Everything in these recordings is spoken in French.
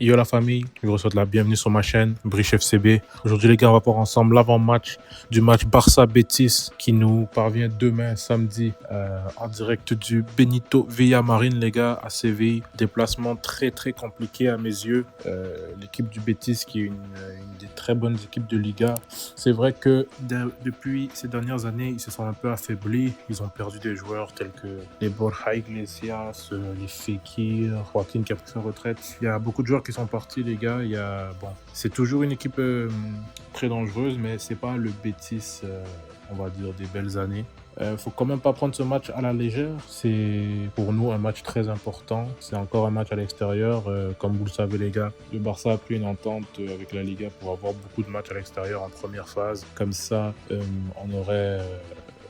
Yo la famille, je vous souhaite la bienvenue sur ma chaîne, Briche FCB. Aujourd'hui les gars, on va voir ensemble l'avant-match du match Barça-Betis qui nous parvient demain samedi en direct du Benito Villamarín les gars à Séville. Déplacement très compliqué à mes yeux. L'équipe du Betis qui est une des très bonnes équipes de Liga. C'est vrai que depuis ces dernières années, ils se sont un peu affaiblis. Ils ont perdu des joueurs tels que les Borja Iglesias, les Fekir, Joaquin qui a pris sa retraite. Il y a beaucoup de joueurs qui sont partis les gars. C'est toujours une équipe très dangereuse, mais c'est pas le Betis, on va dire, des belles années. Faut quand même pas prendre ce match à la légère. C'est pour nous un match très important. C'est encore un match à l'extérieur. Comme vous le savez les gars, le Barça a pris une entente avec la Liga pour avoir beaucoup de matchs à l'extérieur en première phase. Comme ça, on aurait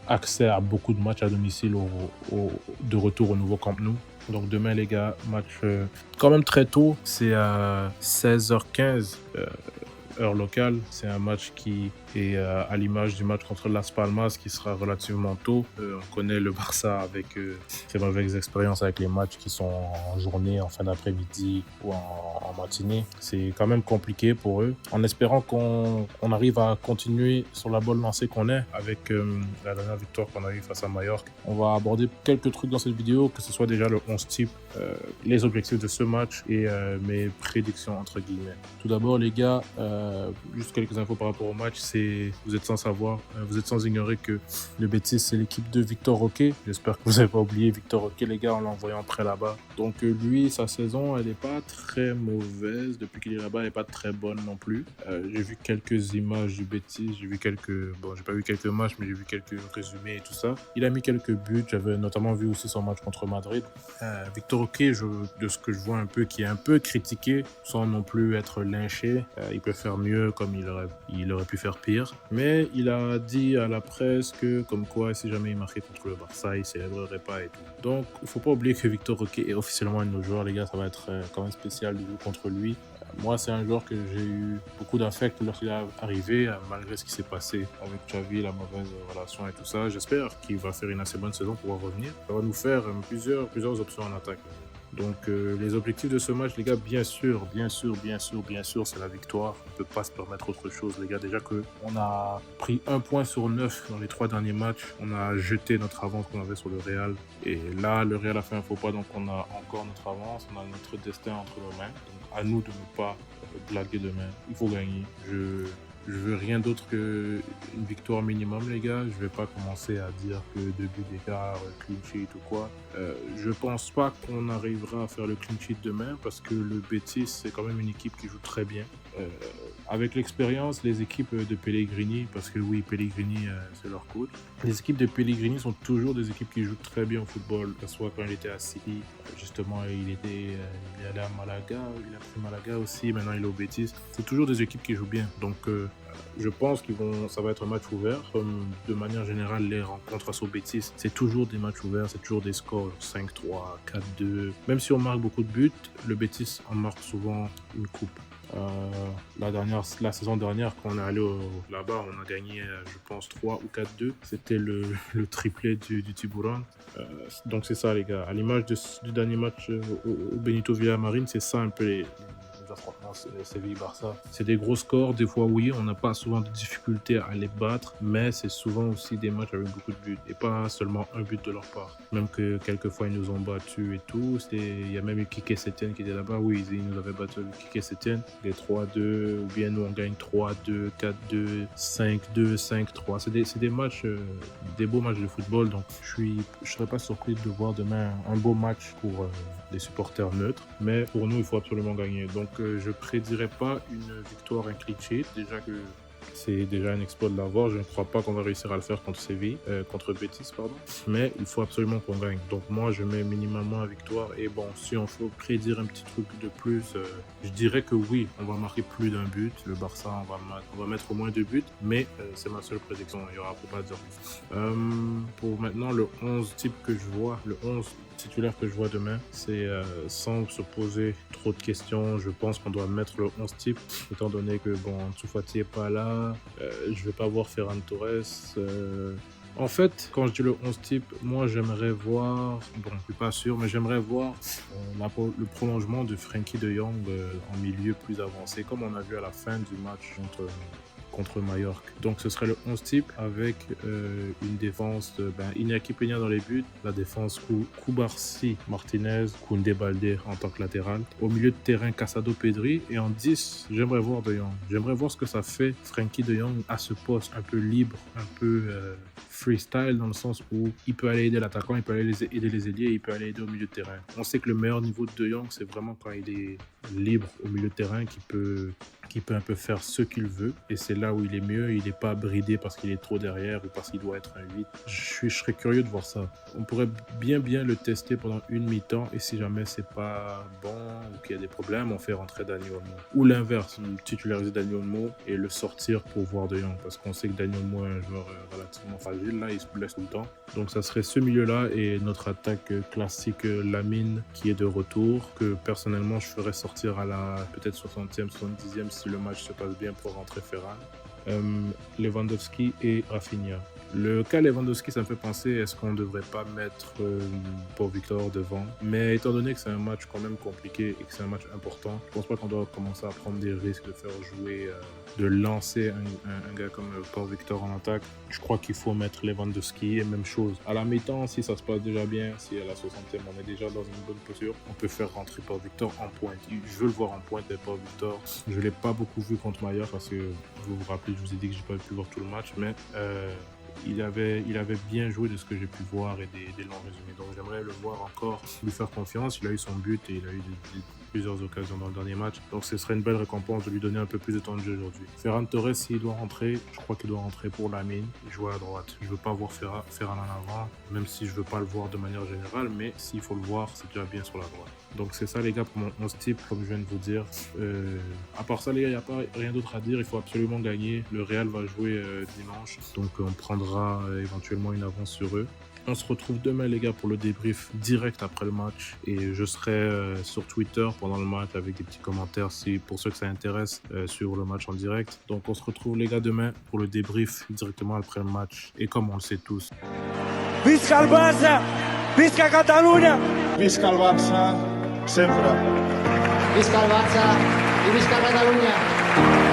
accès à beaucoup de matchs à domicile de retour au nouveau Camp Nou. Donc demain les gars, match quand même très tôt. C'est à 16h15. Heure locale, c'est un match qui est à l'image du match contre Las Palmas qui sera relativement tôt. On connaît le Barça avec ses mauvaises expériences avec les matchs qui sont en journée, en fin d'après-midi ou en matinée. C'est quand même compliqué pour eux. En espérant qu'on arrive à continuer sur la bonne lancée qu'on est avec la dernière victoire qu'on a eue face à Mallorca. On va aborder quelques trucs dans cette vidéo, que ce soit déjà le 11 type, les objectifs de ce match et mes prédictions entre guillemets. Tout d'abord les gars, juste quelques infos par rapport au match, vous êtes sans savoir, vous êtes sans ignorer que le Betis c'est l'équipe de Victor Roque. J'espère que vous n'avez pas oublié Victor Roque les gars, on l'a envoyé en prêt là-bas. Donc lui, sa saison elle n'est pas très mauvaise, depuis qu'il est là-bas elle n'est pas très bonne non plus. J'ai vu quelques images du Betis, j'ai pas vu quelques matchs mais j'ai vu quelques résumés et tout ça. Il a mis quelques buts, j'avais notamment vu aussi son match contre Madrid. Victor Roque, de ce que je vois un peu, qui est un peu critiqué sans non plus être lynché. Il peut faire mieux comme il aurait pu faire pire. Mais il a dit à la presse que comme quoi si jamais il marquait contre le Barça, il célébrerait pas et tout. Donc il faut pas oublier que Victor Roque est officiellement un de nos joueurs les gars, ça va être quand même spécial de jouer contre lui. Moi, c'est un joueur que j'ai eu beaucoup d'affect lorsqu'il est arrivé, malgré ce qui s'est passé avec Xavi, la mauvaise relation et tout ça. J'espère qu'il va faire une assez bonne saison pour pouvoir revenir. Ça va nous faire plusieurs options en attaque. Donc les objectifs de ce match, les gars, bien sûr, c'est la victoire. On ne peut pas se permettre autre chose, les gars. Déjà qu'on a pris 1 point sur 9 dans les 3 derniers matchs. On a jeté notre avance qu'on avait sur le Real. Et là, le Real a fait un faux pas, donc on a encore notre avance. On a notre destin entre nos mains. Donc à nous de ne pas blaguer demain. Il faut gagner. Je veux rien d'autre qu'une victoire minimum, les gars. Je vais pas commencer à dire que 2 buts d'écart, clean sheet ou quoi. Je pense pas qu'on arrivera à faire le clean sheet demain parce que le Betis, c'est quand même une équipe qui joue très bien. Avec l'expérience, les équipes de Pellegrini, parce que oui, Pellegrini, c'est leur coach. Les équipes de Pellegrini sont toujours des équipes qui jouent très bien au football, que ce soit quand il était à City, justement, il est allé à Malaga, il a pris Malaga aussi, maintenant il est au Betis. C'est toujours des équipes qui jouent bien, donc je pense ça va être un match ouvert. Comme de manière générale, les rencontres face au Betis, c'est toujours des matchs ouverts, c'est toujours des scores 5-3, 4-2. Même si on marque beaucoup de buts, le Betis en marque souvent une coupe. La saison dernière, quand on est allé là-bas, on a gagné, je pense, 3 ou 4-2. C'était le triplé du Tiburon. Donc c'est ça, les gars. À l'image du dernier match au Benito Villamarín, c'est ça un peu les affrontements Séville-Barça. C'est des gros scores, des fois oui, on n'a pas souvent de difficultés à les battre, mais c'est souvent aussi des matchs avec beaucoup de buts et pas seulement un but de leur part. Même que quelquefois ils nous ont battus et tout. Il y a même eu Quique Setién qui était là-bas, oui, ils nous avaient battu avec Quique Setién, des 3-2, ou bien nous on gagne 3-2, 4-2, 5-2, 5-3. C'est des matchs, des beaux matchs de football, donc je serais pas surpris de voir demain un beau match pour les supporters neutres, mais pour nous il faut absolument gagner. Donc je prédirais pas une victoire, un clean sheet, déjà que c'est déjà un exploit de l'avoir. Je ne crois pas qu'on va réussir à le faire contre Betis, pardon. Mais il faut absolument qu'on gagne. Donc moi, je mets minimalement la victoire. Et bon, si on faut prédire un petit truc de plus, je dirais que oui, on va marquer plus d'un but. Le Barça, on va mettre au moins 2 buts. Mais c'est ma seule prédiction. Il y aura pour pas dire plus. Pour maintenant, le 11 type que je vois, le 11 titulaire que je vois demain, c'est sans se poser trop de questions, je pense qu'on doit mettre le 11 type, étant donné que bon, Ansu Fati n'est pas là, je vais pas voir Ferran Torres, En fait, quand je dis le 11 type, moi j'aimerais voir, bon, je suis pas sûr, mais j'aimerais voir le prolongement de Frenkie de Jong en milieu plus avancé, comme on a vu à la fin du match contre Mallorca. Donc ce serait le 11 type avec une défense de Iñaki Peña dans les buts, la défense Koubarsi, Martinez, Koundé Baldé en tant que latéral. Au milieu de terrain, Casado Pedri. Et en 10, j'aimerais voir De Jong. J'aimerais voir ce que ça fait Frenkie de Jong à ce poste un peu libre, un peu freestyle dans le sens où il peut aller aider l'attaquant, il peut aller aider les ailiers, il peut aller aider au milieu de terrain. On sait que le meilleur niveau de De Jong, c'est vraiment quand il est libre au milieu de terrain, qui peut un peu faire ce qu'il veut, et c'est là où il est mieux. Il n'est pas bridé parce qu'il est trop derrière ou parce qu'il doit être un 8. Je serais curieux de voir ça. On pourrait bien le tester pendant une mi-temps, et si jamais c'est pas bon ou qu'il y a des problèmes, on fait rentrer Dani Olmo. Ou l'inverse, titulariser Dani Olmo et le sortir pour voir De Jong, parce qu'on sait que Dani Olmo est un joueur relativement fragile, là il se blesse tout le temps. Donc ça serait ce milieu-là et notre attaque classique Lamine qui est de retour, que personnellement je ferais sortir à la peut-être 60e, 70e si le match se passe bien pour rentrer Ferran. Lewandowski et Rafinha. Le cas Lewandowski, ça me fait penser, est-ce qu'on ne devrait pas mettre Pau Victor devant? Mais étant donné que c'est un match quand même compliqué et que c'est un match important, je pense pas qu'on doit commencer à prendre des risques de faire jouer, de lancer un gars comme Pau Victor en attaque. Je crois qu'il faut mettre Lewandowski, et même chose. À la mi-temps, si ça se passe déjà bien, si à la 60e on est déjà dans une bonne posture, on peut faire rentrer Pau Victor en pointe. Je veux le voir en pointe, Pau Victor. Je l'ai pas beaucoup vu contre Mallorca parce que vous vous rappelez, je vous ai dit que j'ai pas pu voir tout le match, mais il avait bien joué de ce que j'ai pu voir et des longs résumés. Donc j'aimerais le voir encore, lui faire confiance. Il a eu son but et il a eu plusieurs occasions dans le dernier match. Donc ce serait une belle récompense de lui donner un peu plus de temps de jeu aujourd'hui. Ferran Torres, s'il doit rentrer, je crois qu'il doit rentrer pour Lamine, jouer à droite. Je veux pas voir Ferran en avant, même si je veux pas le voir de manière générale, mais s'il faut le voir, c'est déjà bien sur la droite. Donc c'est ça les gars pour mon 11 type, comme je viens de vous dire. À part ça les gars, il n'y a pas rien d'autre à dire, il faut absolument gagner. Le Real va jouer dimanche, donc on prendra éventuellement une avance sur eux. On se retrouve demain les gars pour le débrief direct après le match, et je serai sur Twitter pendant le match avec des petits commentaires pour ceux que ça intéresse sur le match en direct. Donc on se retrouve les gars demain pour le débrief directement après le match, et comme on le sait tous, Visca el Barça! Visca Catalunya! Visca el Barça, sempre. Visca el Barça i visca Catalunya!